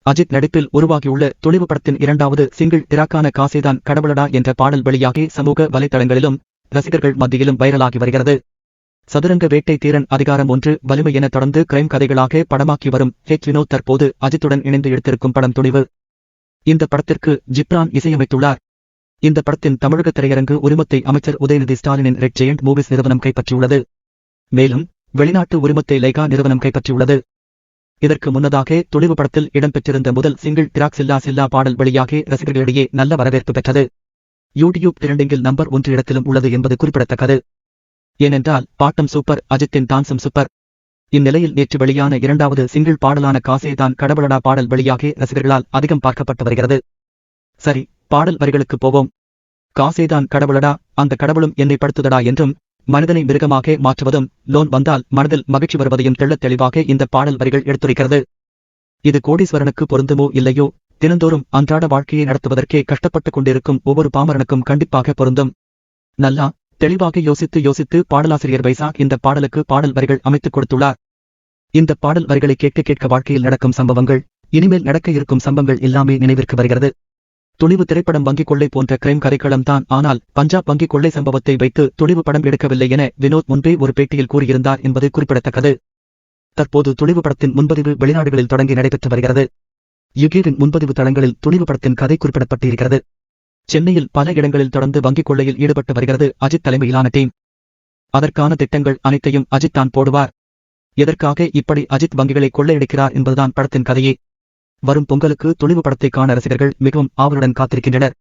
அஜித் நடிப்பில் உருவாகியுள்ள துணிவு படத்தின் இரண்டாவது சிங்கிள் டிராக்கான காசேதான் கடவுளடா என்ற பாடல் வெளியாகி சமூக வலைதளங்களிலும் ரசிகர்கள் மத்தியிலும் வைரலாகி வருகிறது. சதுரங்க வேட்டை தீரன் அதிகாரம் 1 வலிமை என தொடர்ந்து கிரைம் கதைகளாக படமாக்கி வரும் வினோத் தற்போது அஜித்துடன் இணைந்து எடுத்திருக்கும் படம் துணிவு. இந்த படத்திற்கு ஜிப்ரான் இசையமைத்துள்ளார். இந்த படத்தின் தமிழக திரையரங்கு உரிமத்தை அமைச்சர் உதயநிதி ஸ்டாலினின் ரெட் ஜெயண்ட் மூவிஸ் நிறுவனம் கைப்பற்றியுள்ளது. மேலும் வெளிநாட்டு உரிமத்தை லைகா நிறுவனம் கைப்பற்றியுள்ளது. இதற்கு முன்னதாக துணிவு படத்தில் இடம்பெற்றிருந்த முதல் சிங்கிள் டிராக் சில்லா சில்லா பாடல் வெளியாகி ரசிகர்களிடையே நல்ல வரவேற்பு பெற்றது. யூடியூப் ட்ரெண்டிங்கில் நம்பர் 1 இடத்திலும் உள்ளது என்பது குறிப்பிடத்தக்கது. ஏனென்றால் பாட்டம் சூப்பர், அஜித்தின் டான்ஸும் சூப்பர். இந்நிலையில் நேற்று வெளியான இரண்டாவது சிங்கிள் பாடலான காசேதான் கடவுளடா பாடல் வெளியாகி ரசிகர்களால் அதிகம் பார்க்கப்பட்டு வருகிறது. சரி, பாடல் வரிகளுக்கு போவோம். காசேதான் கடவுளடா, அந்த கடவுளும் என்னை படுத்துதடா என்றும், மனிதனை மிருகமாக மாற்றுவதும், லோன் வந்தால் மனதில் மகிழ்ச்சி வருவதையும் தெள்ளத் தெளிவாக இந்த பாடல் வரிகள் எடுத்துரைக்கிறது. இது கோடீஸ்வரனுக்கு பொருந்துமோ இல்லையோ, தினந்தோறும் அன்றாட வாழ்க்கையை நடத்துவதற்கே கஷ்டப்பட்டுக் கொண்டிருக்கும் ஒவ்வொரு பாமரனுக்கும் கண்டிப்பாக பொருந்தும். நல்லா தெளிவாக யோசித்து பாடலாசிரியர் வைசாக் இந்த பாடலுக்கு பாடல் வரிகள் அமைத்துக் கொடுத்துள்ளார். இந்த பாடல் வரிகளை கேட்க வாழ்க்கையில் நடக்கும் சம்பவங்கள், இனிமேல் நடக்க இருக்கும் சம்பவங்கள் எல்லாமே நினைவிற்கு வருகிறது. துணிவு திரைப்படம் வங்கிக் கொள்ளை போன்ற கிரைம் கதைக்களம் தான். ஆனால் பஞ்சாப் வங்கிக் கொள்ளை சம்பவத்தை வைத்து துணிவு படம் எடுக்கவில்லை என வினோத் முன்பே ஒரு பேட்டியில் கூறியிருந்தார் என்பது குறிப்பிடத்தக்கது. தற்போது துணிவு படத்தின் முன்பதிவு வெளிநாடுகளில் தொடங்கி நடைபெற்று வருகிறது. யுகேவின் முன்பதிவு தளங்களில் துணிவு படத்தின் கதை குறிப்பிடப்பட்டிருக்கிறது. சென்னையில் பல இடங்களில் தொடர்ந்து வங்கிக் கொள்ளையில் ஈடுபட்டு வருகிறது அஜித் தலைமையிலான டீம். அதற்கான திட்டங்கள் அனைத்தையும் அஜித் தான் போடுவார். எதற்காக இப்படி அஜித் வங்கிகளை கொள்ளையடிக்கிறார் என்பதுதான் படத்தின் கதையே. வரும் பொங்கலுக்கு துணிவு படத்தை காண ரசிகர்கள் மிகவும் ஆவலுடன் காத்திருக்கின்றனர்.